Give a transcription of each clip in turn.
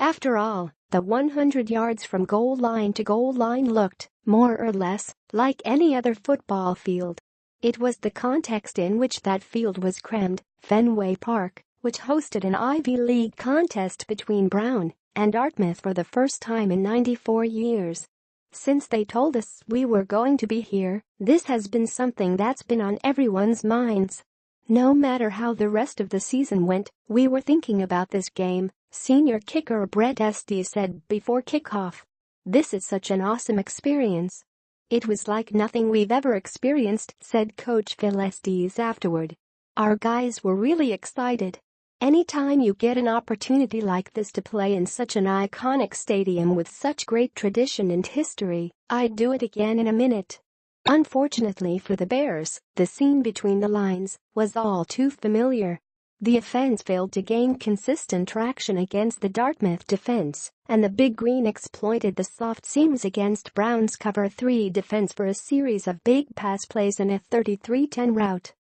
After all, the 100 yards from goal line to goal line looked, more or less, like any other football field. It was the context in which that field was crammed, Fenway Park, which hosted an Ivy League contest between Brown and Dartmouth for the first time in 94 years. Since they told us we were going to be here, this has been something that's been on everyone's minds. No matter how the rest of the season went, we were thinking about this game, senior kicker Brett Estes said before kickoff. This is such an awesome experience. It was like nothing we've ever experienced, said Coach Phil Estes afterward. Our guys were really excited. Anytime you get an opportunity like this to play in such an iconic stadium with such great tradition and history, I'd do it again in a minute. Unfortunately for the Bears, the scene between the lines was all too familiar. The offense failed to gain consistent traction against the Dartmouth defense, and the Big Green exploited the soft seams against Brown's cover 3 defense for a series of big pass plays and a 33-10 route.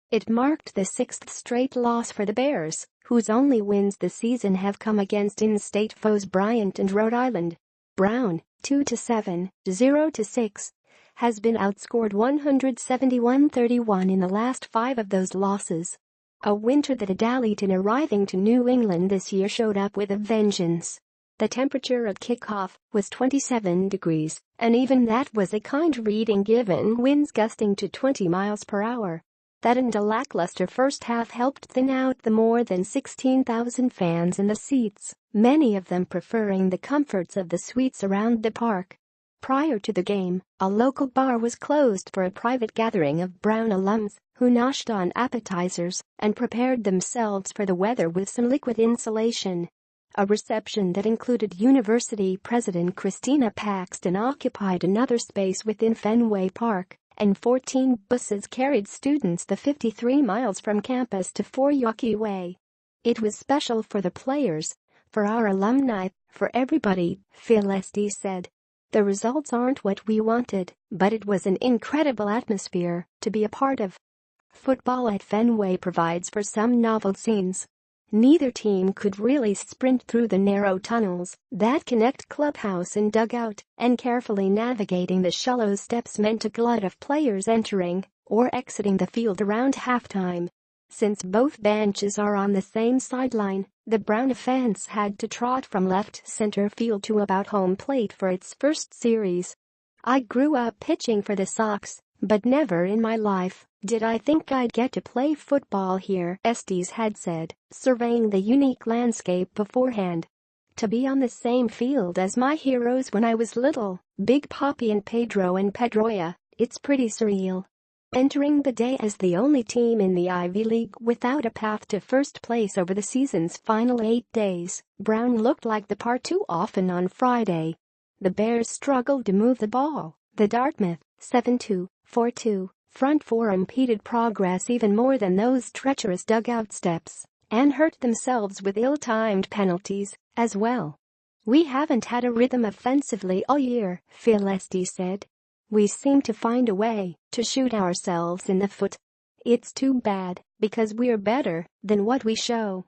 It marked the 6th straight loss for the Bears, whose only wins this season have come against in-state foes Bryant and Rhode Island. Brown, 2-7, 0-6, has been outscored 171-31 in the last 5 of those losses. A winter that Adalton arriving to New England this year showed up with a vengeance. The temperature at kickoff was 27 degrees, and even that was a kind reading given winds gusting to 20 miles per hour. That and a lackluster first half helped thin out the more than 16,000 fans in the seats, many of them preferring the comforts of the suites around the park. Prior to the game, a local bar was closed for a private gathering of Brown alums who noshed on appetizers and prepared themselves for the weather with some liquid insulation. A reception that included University President Christina Paxton occupied another space within Fenway Park, and 14 buses carried students the 53 miles from campus to 4 Yawkey Way. It was special for the players, for our alumni, for everybody, Phil Estes said. The results aren't what we wanted, but it was an incredible atmosphere to be a part of. Football at Fenway provides for some novel scenes. Neither team could really sprint through the narrow tunnels that connect clubhouse and dugout, and carefully navigating the shallow steps meant a glut of players entering or exiting the field around halftime. Since both benches are on the same sideline, the Brown offense had to trot from left center field to about home plate for its first series. I grew up pitching for the Sox, but never in my life did I think I'd get to play football here, Estes had said, surveying the unique landscape beforehand. To be on the same field as my heroes when I was little, Big Papi and Pedro and Pedroia, it's pretty surreal. Entering the day as the only team in the Ivy League without a path to first place over the season's final 8 days, Brown looked like the part too often on Friday. The Bears struggled to move the ball. The Dartmouth 7-2, 4-2 front four impeded progress even more than those treacherous dugout steps, and hurt themselves with ill-timed penalties as well. We haven't had a rhythm offensively all year, Phil Estes said. We seem to find a way to shoot ourselves in the foot. It's too bad, because we're better than what we show.